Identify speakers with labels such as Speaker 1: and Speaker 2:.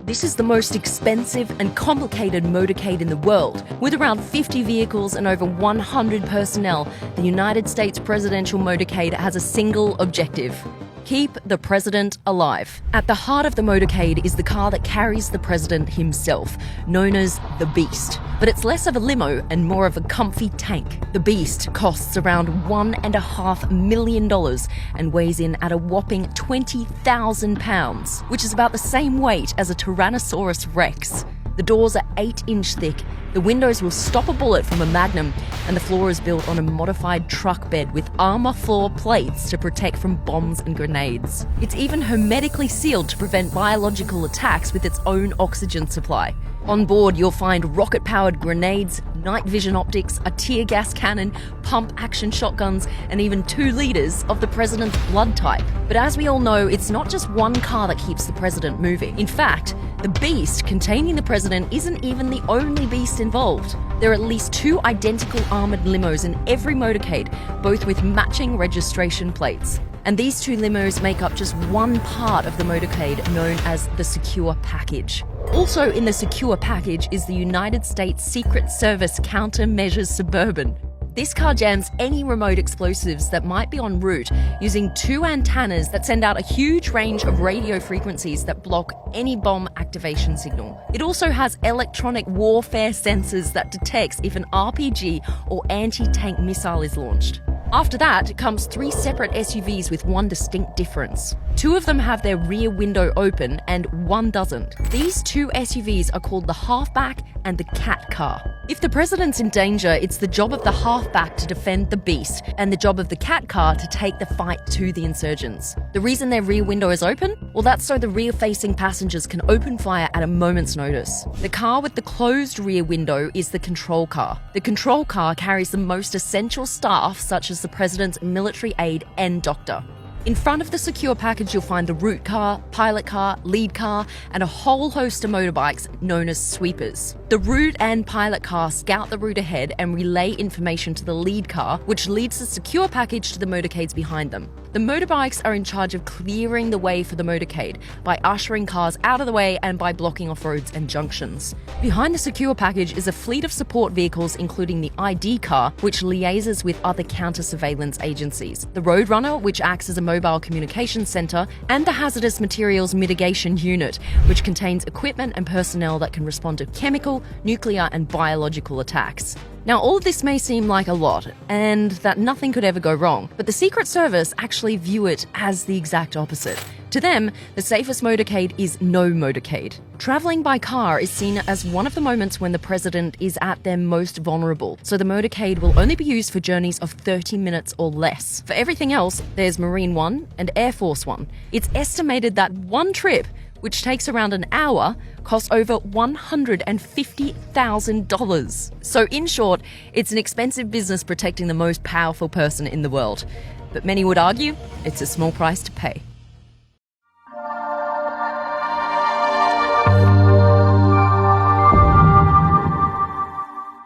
Speaker 1: This is the most expensive and complicated motorcade in the world. With around 50 vehicles and over 100 personnel, the United States presidential motorcade has a single objective: keep the president alive. At the heart of the motorcade is the car that carries the president himself, known as the Beast. But it's less of a limo and more of a comfy tank. The Beast costs around $1.5 million and weighs in at a whopping 20,000 pounds, which is about the same weight as a Tyrannosaurus Rex. The doors are 8-inch thick, the windows will stop a bullet from a Magnum, and the floor is built on a modified truck bed with armor floor plates to protect from bombs and grenades. It's even hermetically sealed to prevent biological attacks with its own oxygen supply. On board, you'll find rocket-powered grenades, night vision optics, a tear gas cannon, pump-action shotguns, and even 2 litres of the president's blood type. But as we all know, it's not just one car that keeps the president moving. In fact, the Beast containing the president isn't even the only beast involved. There are at least 2 identical armoured limos in every motorcade, both with matching registration plates. And these 2 limos make up just one part of the motorcade known as the secure package. Also in the secure package is the United States Secret Service Countermeasures Suburban. This car jams any remote explosives that might be en route using 2 antennas that send out a huge range of radio frequencies that block any bomb activation signal. It also has electronic warfare sensors that detects if an RPG or anti-tank missile is launched. After that comes 3 separate SUVs with one distinct difference. 2 of them have their rear window open and 1 doesn't. These 2 SUVs are called the Halfback and the Cat Car. If the president's in danger, it's the job of the Halfback to defend the Beast and the job of the Cat Car to take the fight to the insurgents. The reason their rear window is open? Well, that's so the rear-facing passengers can open fire at a moment's notice. The car with the closed rear window is the control car. The control car carries the most essential staff, such as the president's military aide and doctor. In front of the secure package, you'll find the route car, pilot car, lead car, and a whole host of motorbikes known as sweepers. The route and pilot car scout the route ahead and relay information to the lead car, which leads the secure package to the motorcades behind them. The motorbikes are in charge of clearing the way for the motorcade by ushering cars out of the way and by blocking off roads and junctions. Behind the secure package is a fleet of support vehicles, including the ID car, which liaises with other counter-surveillance agencies, the Roadrunner, which acts as a mobile communications center, and the hazardous materials mitigation unit, which contains equipment and personnel that can respond to chemical, nuclear, and biological attacks. Now, all of this may seem like a lot, and that nothing could ever go wrong, but the Secret Service actually view it as the exact opposite. To them, the safest motorcade is no motorcade. Travelling by car is seen as one of the moments when the president is at their most vulnerable, so the motorcade will only be used for journeys of 30 minutes or less. For everything else, there's Marine One and Air Force One. It's estimated that one trip, which takes around an hour, costs over $150,000. So in short, it's an expensive business protecting the most powerful person in the world. But many would argue it's a small price to pay.